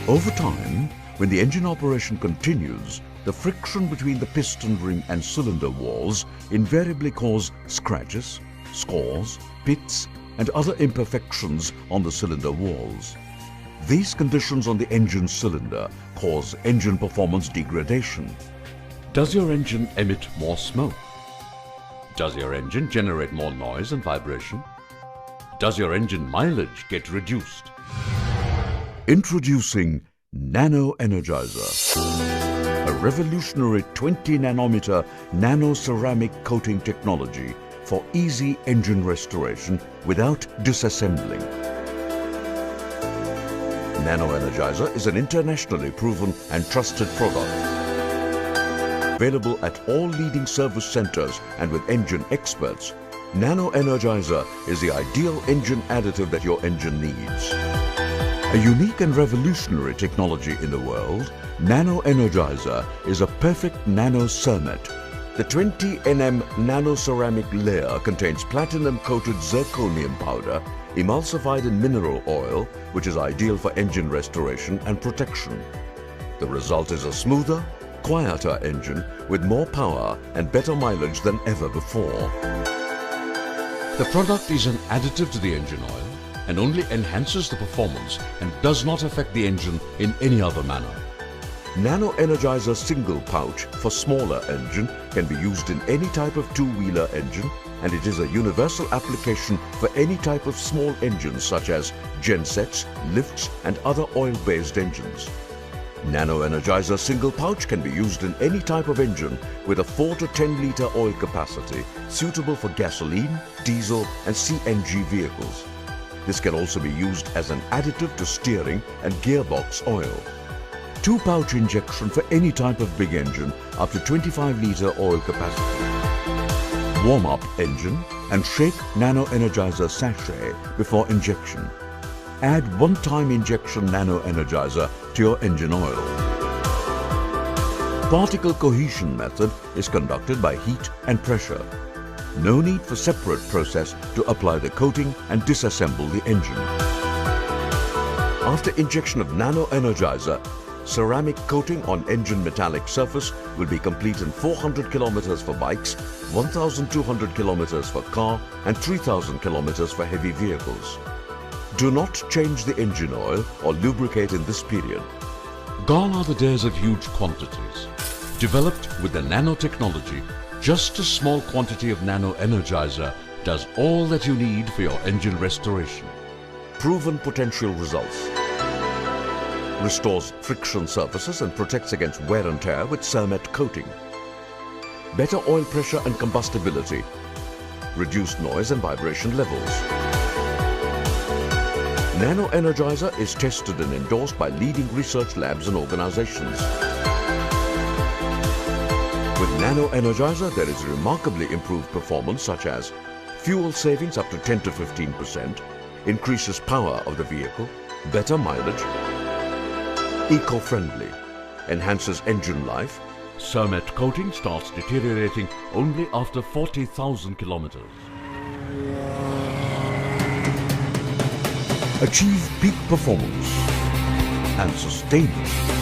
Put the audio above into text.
Over time, when the engine operation continues, the friction between the piston ring and cylinder walls invariably cause scratches, scores, pits, and other imperfections on the cylinder walls. These conditions on the engine cylinder cause engine performance degradation. Does your engine emit more smoke? Does your engine generate more noise and vibration? Does your engine mileage get reduced? Introducing NanoEnergizer, a revolutionary 20 nanometer nano ceramic coating technology for easy engine restoration without disassembling. NanoEnergizer is an internationally proven and trusted product. Available at all leading service centers and with engine experts, NanoEnergizer is the ideal engine additive that your engine needs. A unique and revolutionary technology in the world, NanoEnergizer is a perfect nano cermet. The 20 nm nano ceramic layer contains platinum-coated zirconium powder emulsified in mineral oil, which is ideal for engine restoration and protection. The result is a smoother, quieter engine with more power and better mileage than ever before. The product is an additive to the engine oil and only enhances the performance and does not affect the engine in any other manner. NanoEnergizer single pouch for smaller engine can be used in any type of two-wheeler engine, and it is a universal application for any type of small engines such as gensets, lifts and other oil-based engines. NanoEnergizer single pouch can be used in any type of engine with a 4 to 10 litre oil capacity suitable for gasoline, diesel and CNG vehicles. This can also be used as an additive to steering and gearbox oil. 2-pouch injection for any type of big engine up to 25 litre oil capacity. Warm up engine and shake NanoEnergizer sachet before injection. Add one-time injection NanoEnergizer to your engine oil. Particle cohesion method is conducted by heat and pressure. No need for separate process to apply the coating and disassemble the engine. After injection of NanoEnergizer, ceramic coating on engine metallic surface will be complete in 400 kilometers for bikes, 1,200 kilometers for car and 3,000 kilometers for heavy vehicles. Do not change the engine oil or lubricate in this period. Gone are the days of huge quantities. Developed with the nanotechnology, just a small quantity of NanoEnergizer does all that you need for your engine restoration. Proven potential results. Restores friction surfaces and protects against wear and tear with cermet coating. Better oil pressure and combustibility. Reduced noise and vibration levels. NanoEnergizer is tested and endorsed by leading research labs and organizations. With NanoEnergizer, there is remarkably improved performance such as fuel savings up to 10 to 15%, increases power of the vehicle, better mileage, eco-friendly, enhances engine life. Cermet coating starts deteriorating only after 40,000 kilometers. Achieve peak performance and sustain it.